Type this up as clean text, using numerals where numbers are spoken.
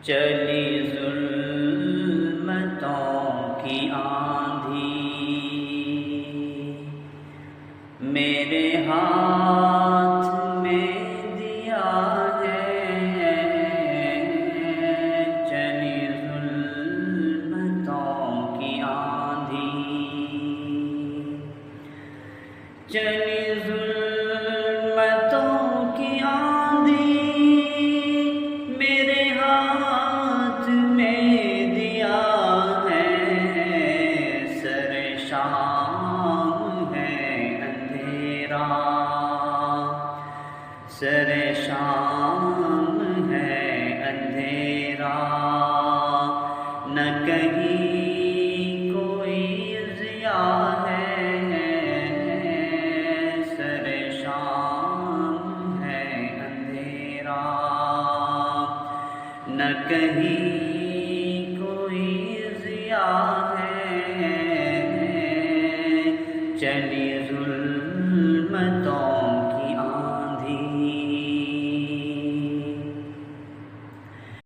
چلی ظلمتوں کی آندھی، میرے ہاتھ میں دیا ہے، چلی ظلمتوں کی آندھی، چلی ظلمتوں کی آندھی، میرے ہاتھ میں دیا ہے، سر شام ہے اندھیرا، سر شام ہے اندھیرا، نہ کہیں کوئی ضیاء ہے، سر شام ہے اندھیرا، نہ کہیں کوئی ضیاء ہے، چلی